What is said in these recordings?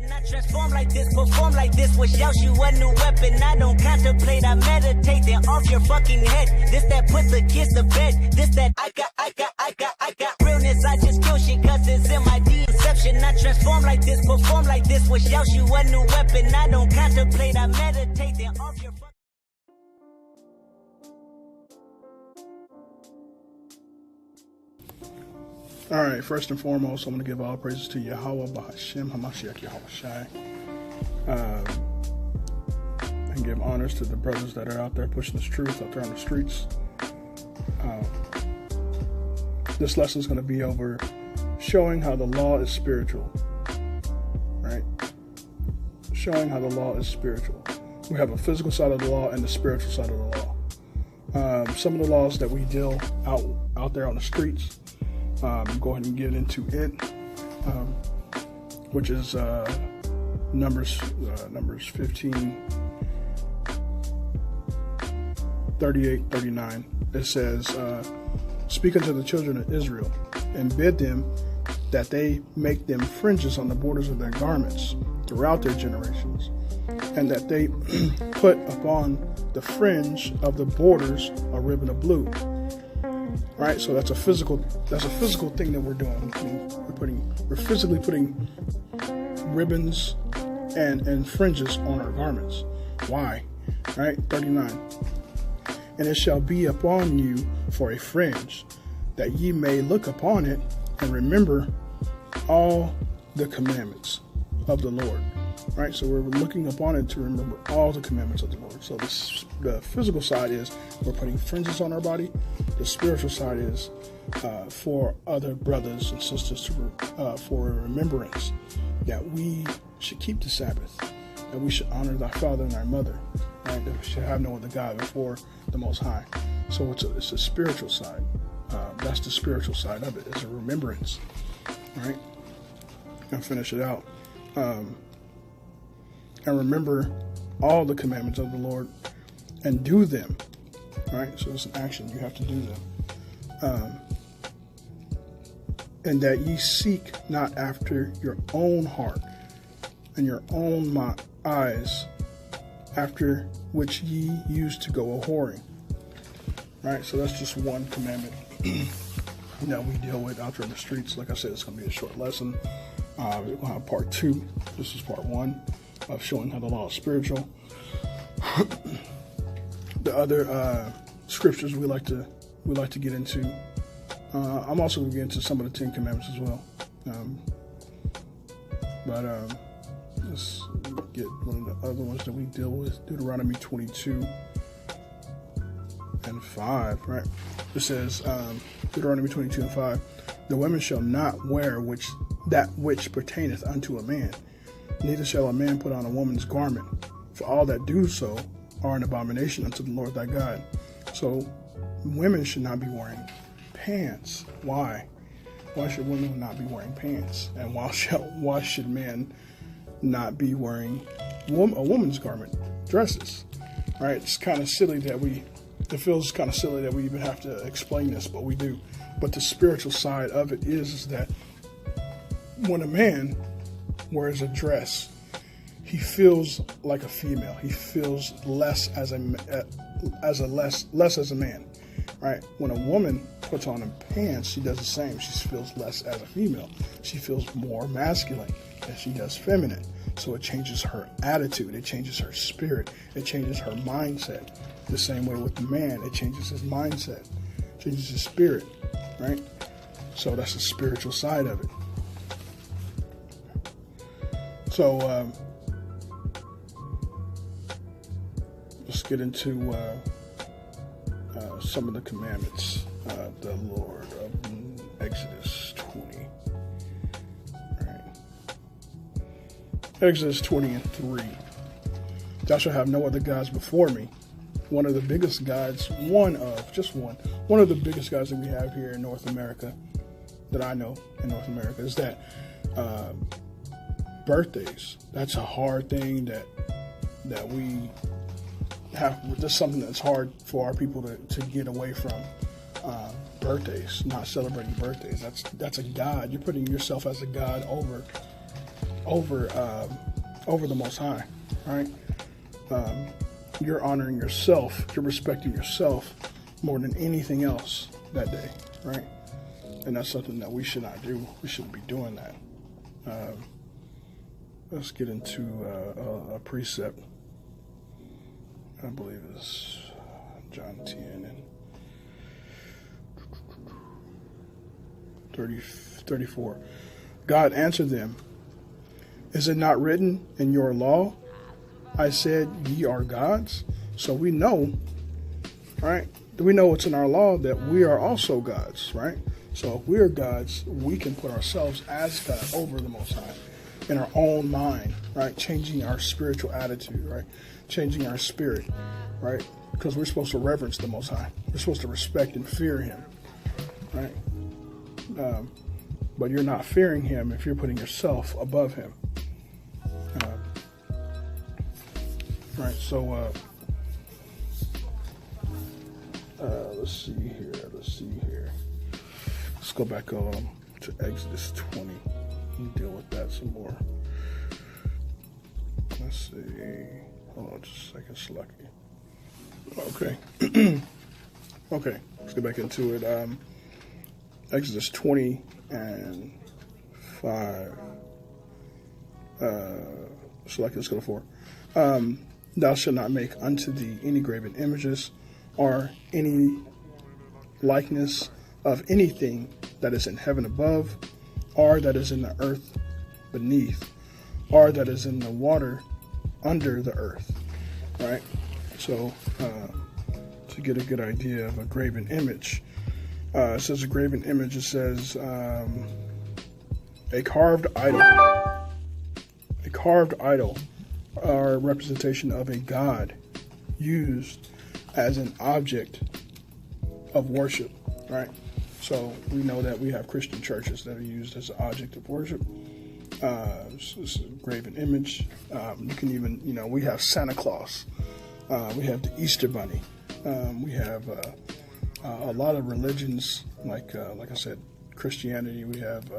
Not transform like this, perform like this. Wish out you a new weapon. I don't contemplate, I meditate. Then off your fucking head. This that put the kids to bed. This that I got realness. I just kill shit cause it's in my deception. Not transform like this, perform like this. Wish out you a new weapon. I don't contemplate, I meditate. Then off your fucking. All right, first and foremost, I'm going to give all praises to Yahweh, Bahashem, Hamashiach, Yahweh Shai. And give honors to the brothers that are out there pushing this truth out there on the streets. This lesson is going to be over showing how the law is spiritual. Right? Showing how the law is spiritual. We have a physical side of the law and the spiritual side of the law. Some of the laws that we deal out there on the streets, go ahead and get into it, which is Numbers 15, 38, 39. It says, speak unto the children of Israel, and bid them that they make them fringes on the borders of their garments throughout their generations, and that they put upon the fringe of the borders a ribbon of blue. Right, so that's a physical thing that we're doing. I mean, we're physically putting ribbons and fringes on our garments. Why? Right, 39. And it shall be upon you for a fringe, that ye may look upon it and remember all the commandments of the Lord. Right, so we're looking upon it to remember all the commandments of the Lord. So the physical side is we're putting fringes on our body. The spiritual side is for other brothers and sisters for remembrance that we should keep the Sabbath, that we should honor thy father and thy mother, right? That we should have no other God before the Most High. So it's a spiritual side. That's the spiritual side of it. It's a remembrance, right? And finish it out. And remember all the commandments of the Lord and do them, right? So it's an action. You have to do them. And that ye seek not after your own heart and your own eyes, after which ye used to go a-whoring. Right? So that's just one commandment that we deal with out there in the streets. Like I said, it's going to be a short lesson. We'll have part 2. This is part 1 of showing how the law is spiritual. The other scriptures we like to get into. I'm also going to get into some of the 10 Commandments as well. Let's get one of the other ones that we deal with. Deuteronomy 22 and 5, right? It says, Deuteronomy 22 and 5, the women shall not wear that which pertaineth unto a man, neither shall a man put on a woman's garment, for all that do so are an abomination unto the Lord thy God. So women should not be wearing pants. Why? Why should women not be wearing pants? And why should men not be wearing a woman's garment, dresses? Right? It's kind of silly it feels kind of silly that we even have to explain this, but we do. But the spiritual side of it is that when a man wears a dress, he feels like a female. He feels less as a man, right? When a woman puts on pants, she does the same. She feels less as a female. She feels more masculine than she does feminine. So it changes her attitude. It changes her spirit. It changes her mindset. The same way with the man, it changes his mindset, changes his spirit, right? So that's the spiritual side of it. So let's get into some of the commandments of the Lord of Exodus 20. All right. Exodus 20 and 3. Thou shalt have no other gods before me. One of the biggest gods, one of the biggest gods that we have here in North America, that I know in North America, is that birthdays. That's a hard thing that we have. That's something that's hard for our people to get away from. Birthdays, not celebrating birthdays. That's a god. You're putting yourself as a god over over the Most High, right? You're honoring yourself, you're respecting yourself more than anything else that day, right? And that's something that we should not do. We shouldn't be doing that. Let's get into a precept. I believe it's John 10 and 34. God answered them, "Is it not written in your law, I said ye are gods?" So we know, right? We know it's in our law that we are also gods, right? So if we're gods, we can put ourselves as God over the Most High in our own mind, right? Changing our spiritual attitude, right? Changing our spirit, right? Because we're supposed to reverence the Most High. We're supposed to respect and fear Him, right? But you're not fearing Him if you're putting yourself above Him. Right, so let's see here. Let's go back to Exodus 20 and deal with that some more. Let's see. Hold on just a second, Slucky. Okay. Okay, let's get back into it. Exodus 20 and 5. Slucky, let's go to 4. Thou shalt not make unto thee any graven images or any likeness of anything that is in heaven above, or that is in the earth beneath, or that is in the water under the earth. Right? So, to get a good idea of a graven image, it says a graven image, it says a carved idol. A carved idol, or representation of a god used as an object of worship, right? So we know that we have Christian churches that are used as an object of worship. It's a graven image. You can even, we have Santa Claus. We have the Easter Bunny. We have a lot of religions, like I said, Christianity. We have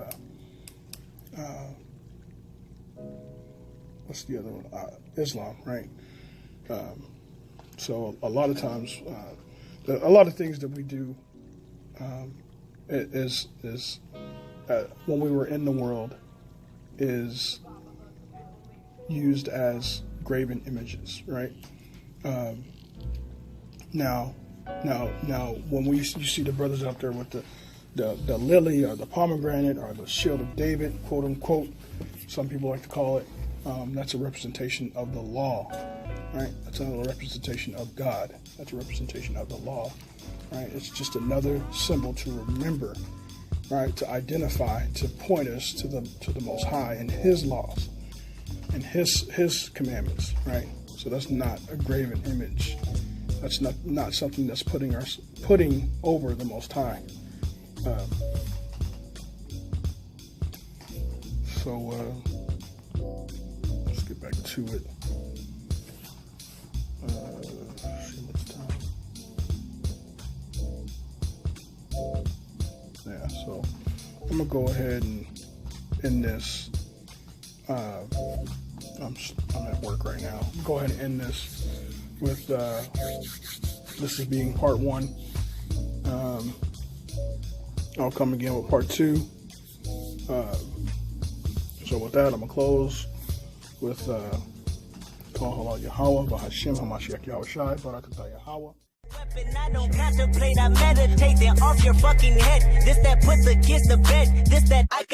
what's the other one? Islam, right? So a lot of times, a lot of things that we do is when we were in the world is used as graven images, right? Now, when you see the brothers out there with the lily or the pomegranate or the shield of David, quote unquote, some people like to call it, that's a representation of the law, right? That's another representation of God. That's a representation of the law, right? It's just another symbol to remember, right? To identify, to point us to the Most High and His laws and His commandments, right? So that's not a graven image. That's not something that's putting over the Most High. Let's get back to it. See what's time. Yeah, so I'm gonna go ahead and end this. I'm at work right now. Go ahead and end this with this is being part 1. I'll come again with part 2. So with that, I'm gonna close with Kol Halal Yahweh, Bahashem Hamashiach Yahweh Shai, Barakatah Yahweh. I don't contemplate, I meditate, then off your fucking head. This that put the kids to bed. This that I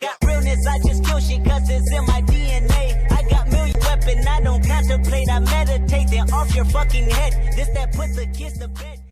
got realness. I just kill shit cause it's in my DNA. I got million weapon, I don't contemplate, I meditate, then off your fucking head. This that put the kids to bed.